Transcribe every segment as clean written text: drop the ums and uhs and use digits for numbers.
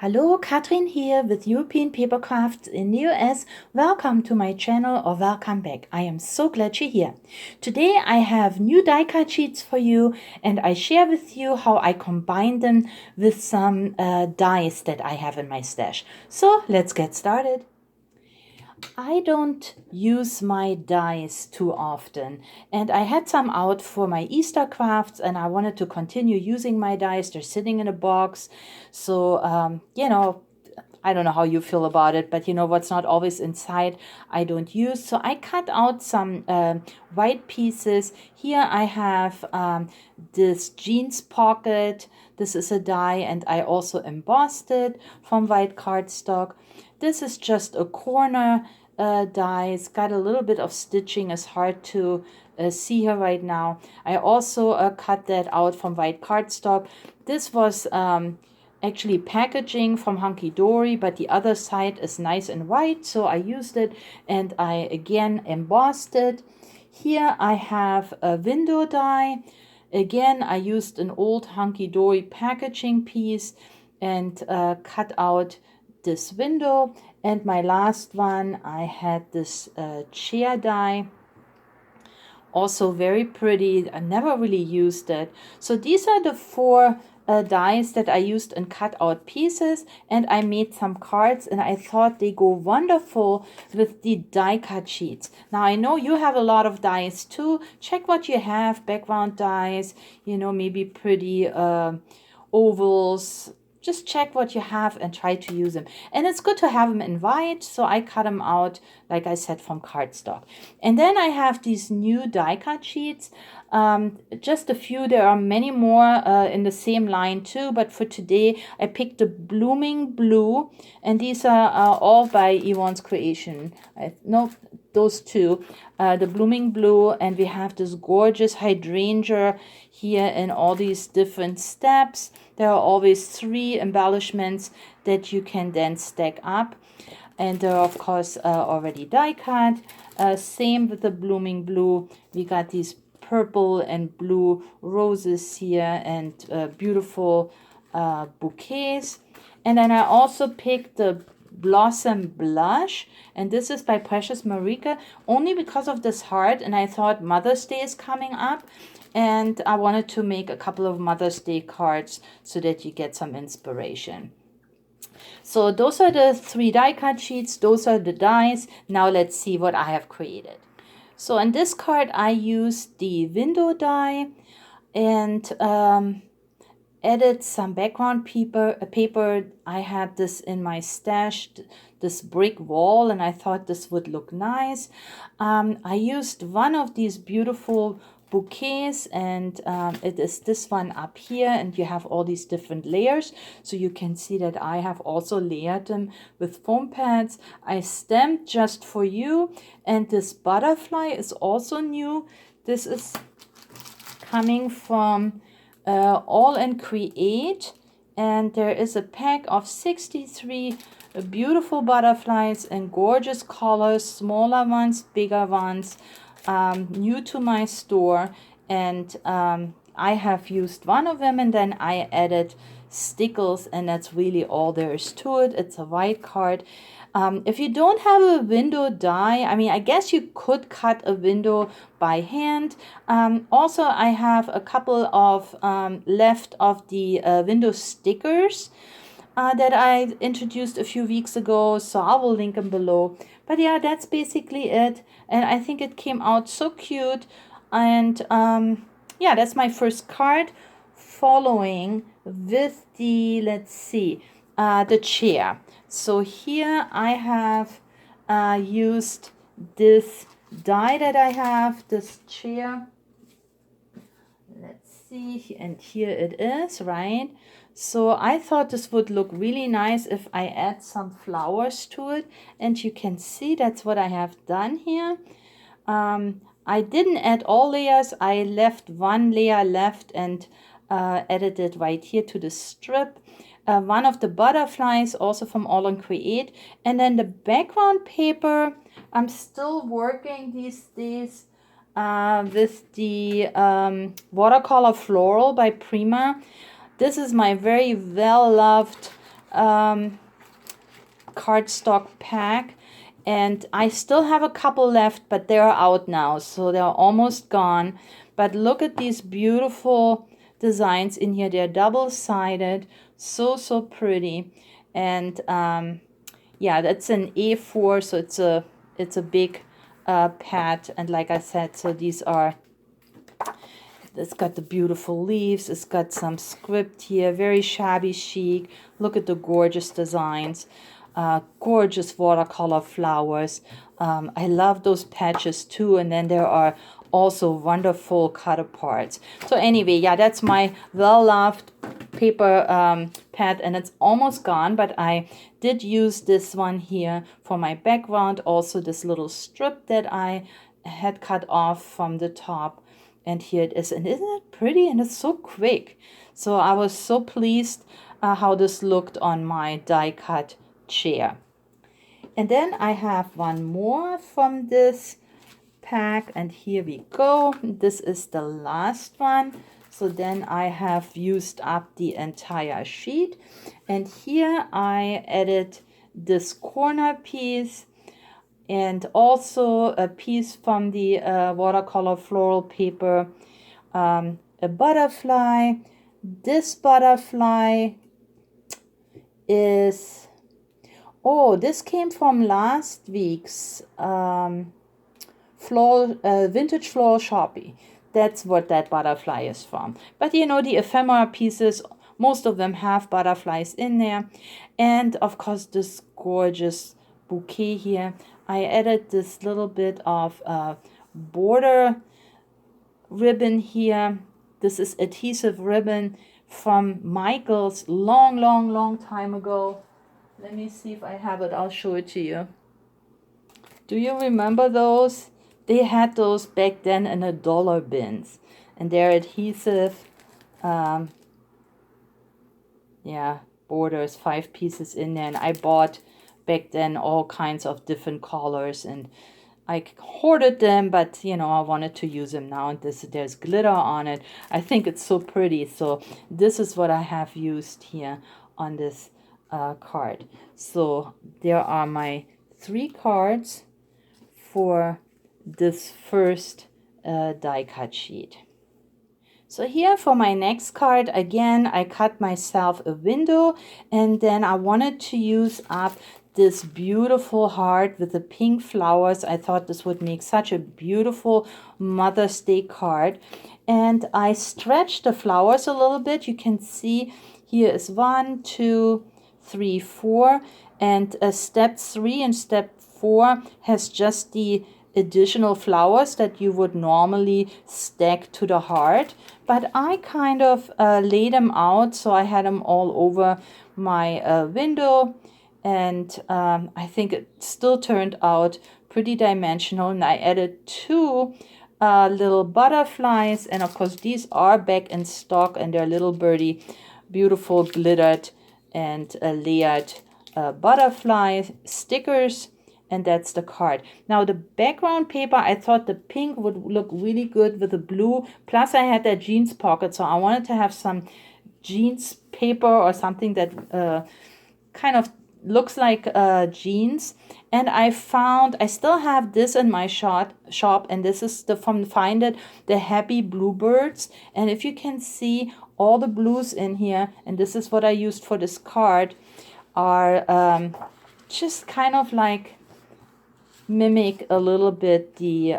Hello, Katrin here with European Paper Crafts in the US. Welcome to my channel or welcome back. I am so glad you're here. Today I have new die cut sheets for you and I share with you how I combine them with some dies that I have in my stash. So let's get started. I don't use my dies too often, and I had some out for my Easter crafts and I wanted to continue using my dies. They're sitting in a box, so I don't know how you feel about it, but what's not always inside I don't use. So I cut out some white pieces. Here I have this jeans pocket. This is a die and I also embossed it from white cardstock. This is just a corner die. It's got a little bit of stitching. It's hard to see here right now. I also cut that out from white cardstock. This was actually packaging from Hunky Dory, but the other side is nice and white, so I used it and I again embossed it. Here I have a window die. Again, I used an old Hunky Dory packaging piece and cut out this window. And my last one, I had this chair die. Also very pretty. I never really used it. So these are the four dies that I used in cut out pieces, and I made some cards and I thought they go wonderful with the die cut sheets. Now I know you have a lot of dies too. Check what you have, background dies, maybe pretty ovals. Just check what you have and try to use them. And it's good to have them in white, so I cut them out, like I said, from cardstock. And then I have these new die cut sheets. Just a few. There are many more in the same line too, but for today I picked the Blooming Blue, and these are all by Yvonne's Creation. Those two, the Blooming Blue, and we have this gorgeous hydrangea here in all these different steps. There are always 3 embellishments that you can then stack up, and they're of course already die cut. Same with the Blooming Blue. We got these purple and blue roses here and beautiful bouquets. And then I also picked the Blossom Blush, and this is by Precious Marika, only because of this heart, and I thought Mother's Day is coming up and I wanted to make a couple of Mother's Day cards so that you get some inspiration. So those are the 3 die cut sheets. Those are the dies. Now let's see what I have created. So on this card I used the window die and added some background paper. I had this in my stash, this brick wall, and I thought this would look nice. I used one of these beautiful bouquets, and it is this one up here, and you have all these different layers, so you can see that I have also layered them with foam pads. I stamped Just For You, and this butterfly is also new. This is coming from All and Create, and there is a pack of 63 beautiful butterflies in gorgeous colors, smaller ones, bigger ones, new to my store, and I have used one of them, and then I added stickles, and that's really all there is to it. It's a white card. If you don't have a window die, I guess you could cut a window by hand. Also, I have a couple of left of the window stickers that I introduced a few weeks ago, so I will link them below. But yeah, that's basically it, and I think it came out so cute. And yeah, that's my first card, following with the, let's see, the chair. So here I have used this die that I have, this chair. Let's see, and here it is, right? So I thought this would look really nice if I add some flowers to it, and you can see that's what I have done here. I didn't add all layers. I left one layer left and added it right here to the strip. One of the butterflies also from All and Create, and then the background paper I'm still working these days with the Watercolor Floral by Prima. This is my very well loved cardstock pack, and I still have a couple left, but they're out now, so they're almost gone. But look at these beautiful designs in here. They're double-sided, so pretty. And yeah, that's an A4, so it's a big pad. And like I said, so these are, it's got the beautiful leaves. It's got some script here, very shabby chic. Look at the gorgeous designs. Gorgeous watercolor flowers. I love those patches too. And then there are also wonderful cut aparts. So anyway, yeah, that's my well-loved paper pad, and it's almost gone, but I did use this one here for my background. Also this little strip that I had cut off from the top. And here it is. And isn't it pretty? And it's so quick. So I was so pleased how this looked on my die cut chair. And then I have one more from this pack, and here we go. This is the last one. So then I have used up the entire sheet, and here I added this corner piece and also a piece from the watercolor floral paper, a butterfly. This butterfly is, oh, this came from last week's vintage floral Sharpie. That's what that butterfly is from. But you know, the ephemera pieces, most of them have butterflies in there. And of course, this gorgeous bouquet here. I added this little bit of border ribbon here. This is adhesive ribbon from Michaels long time ago. Let me see if I have it. I'll show it to you. Do you remember those? They had those back then in the dollar bins, and they're adhesive. Yeah, borders, 5 pieces in there, and I bought back then all kinds of different colors, and I hoarded them, but you know, I wanted to use them now, and there's glitter on it. I think it's so pretty. So this is what I have used here on this card. So there are my 3 cards for this first die cut sheet. So here for my next card, again, I cut myself a window, and then I wanted to use up this beautiful heart with the pink flowers. I thought this would make such a beautiful Mother's Day card. And I stretched the flowers a little bit. You can see here is 1, 2, 3, 4. And step 3 and step 4 has just the additional flowers that you would normally stack to the heart. But I kind of laid them out, so I had them all over my window. And I think it still turned out pretty dimensional. And I added 2 little butterflies. And of course, these are back in stock, and they're little birdie, beautiful glittered and layered butterfly stickers. And that's the card. Now the background paper, I thought the pink would look really good with the blue. Plus I had that jeans pocket, so I wanted to have some jeans paper or something that kind of looks like jeans. And I still have this in my shop, and this is from Find It, the Happy Bluebirds. And if you can see all the blues in here, and this is what I used for this card, are just kind of like mimic a little bit the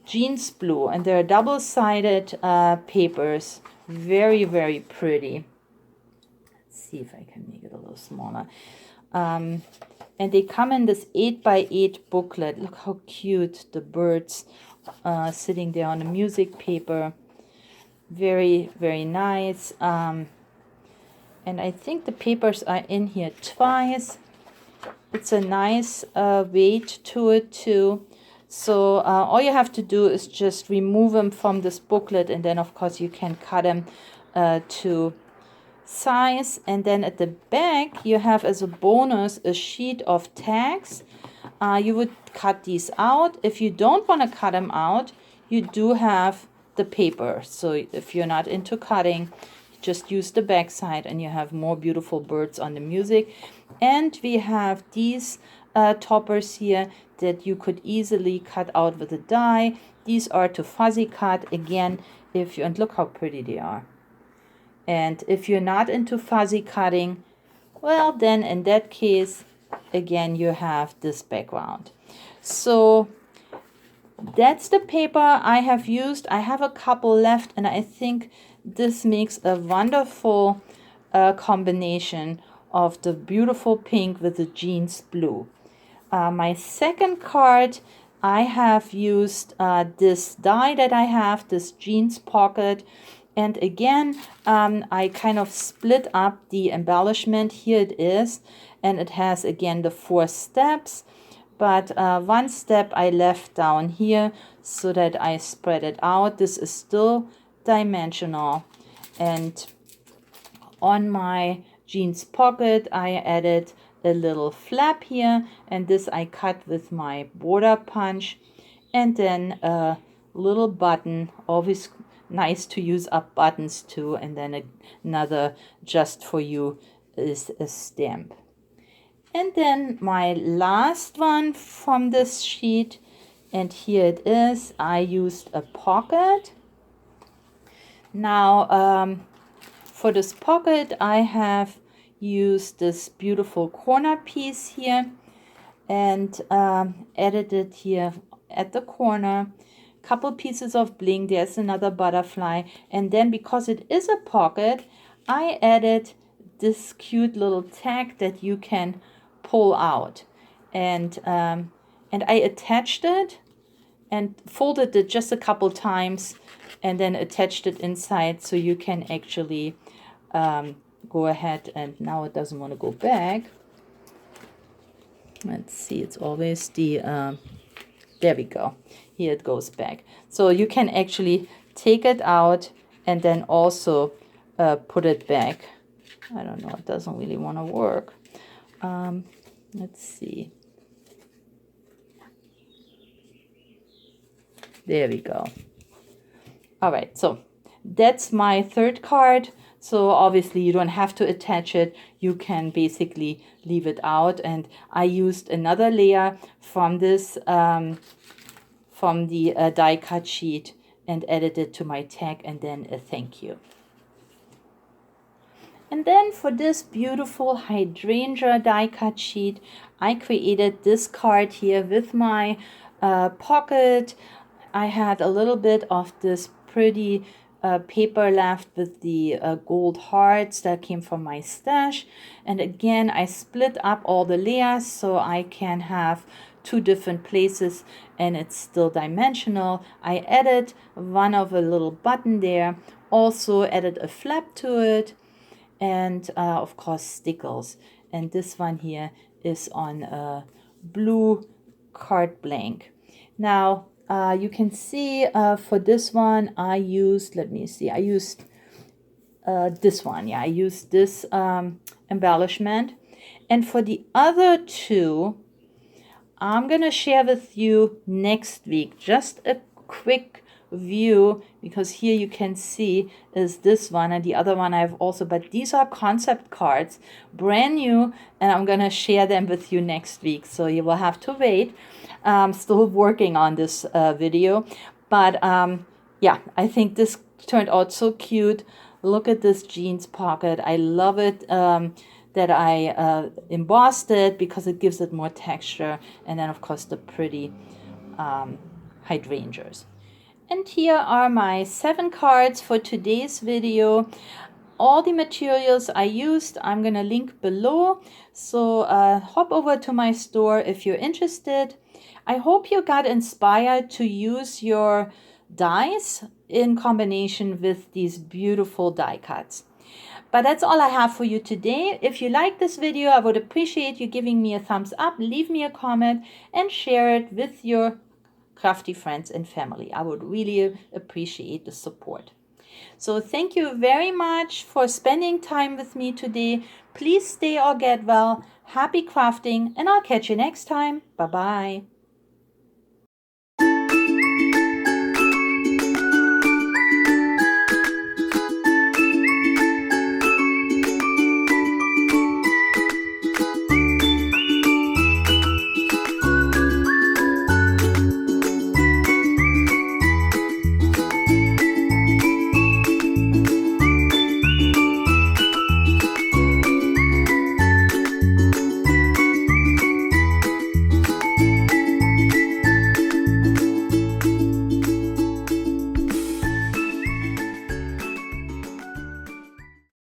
jeans blue, and they're double-sided papers, very pretty. Let's see if I can make it a little smaller. And they come in this 8x8 booklet. Look how cute the birds sitting there on the music paper. Very nice. And I think the papers are in here twice. It's a nice weight to it too. So all you have to do is just remove them from this booklet, and then of course you can cut them to size. And then at the back you have, as a bonus, a sheet of tags. You would cut these out. If you don't want to cut them out, you do have the paper. So if you're not into cutting, just use the back side and you have more beautiful birds on the music. And we have these toppers here that you could easily cut out with a die. These are to fuzzy cut again, and look how pretty they are. And if you're not into fuzzy cutting, well, then in that case, again, you have this background. So that's the paper I have used. I have a couple left, and I think this makes a wonderful combination of the beautiful pink with the jeans blue. My second card, I have used this die that I have, this jeans pocket. And again, I kind of split up the embellishment. Here it is. And it has, again, the 4 steps. But one step I left down here so that I spread it out. This is still dimensional. And on my jeans pocket, I added a little flap here. And this I cut with my border punch. And then a little button, always nice to use up buttons too. And then another just for you is a stamp. And then my last one from this sheet, and here it is, I used a pocket. Now for this pocket I have used this beautiful corner piece here and added it here at the corner. Couple pieces of bling, there's another butterfly, and then because it is a pocket, I added this cute little tag that you can pull out, and I attached it and folded it just a couple times and then attached it inside so you can actually go ahead, and now it doesn't want to go back. Let's see, it's always the there we go, here it goes back. So you can actually take it out and then also put it back. I don't know, it doesn't really want to work. Let's see. There we go. All right, so that's my third card. So obviously you don't have to attach it. You can basically leave it out. And I used another layer from this, from the die cut sheet, and added it to my tag, and then a thank you. And then for this beautiful hydrangea die cut sheet, I created this card here with my pocket. I had a little bit of this pretty paper left with the gold hearts that came from my stash. And again, I split up all the layers so I can have 2 different places and it's still dimensional. I added one of a little button there, also added a flap to it, and of course stickles. And this one here is on a blue card blank. Now you can see for this one I used, let me see, I used this one. Yeah, I used this embellishment. And for the other 2, I'm gonna share with you next week, just a quick view, because here you can see is this one, and the other one I have also, but these are concept cards, brand new, and I'm gonna share them with you next week, so you will have to wait. I'm still working on this video, but yeah, I think this turned out so cute. Look at this jeans pocket. I love it that I embossed it because it gives it more texture, and then of course the pretty hydrangeas. And here are my 7 cards for today's video. All the materials I used, I'm going to link below. So hop over to my store if you're interested. I hope you got inspired to use your dies in combination with these beautiful die cuts. But that's all I have for you today. If you like this video, I would appreciate you giving me a thumbs up, leave me a comment, and share it with your crafty friends and family. I would really appreciate the support. So thank you very much for spending time with me today. Please stay or get well. Happy crafting, and I'll catch you next time. Bye-bye.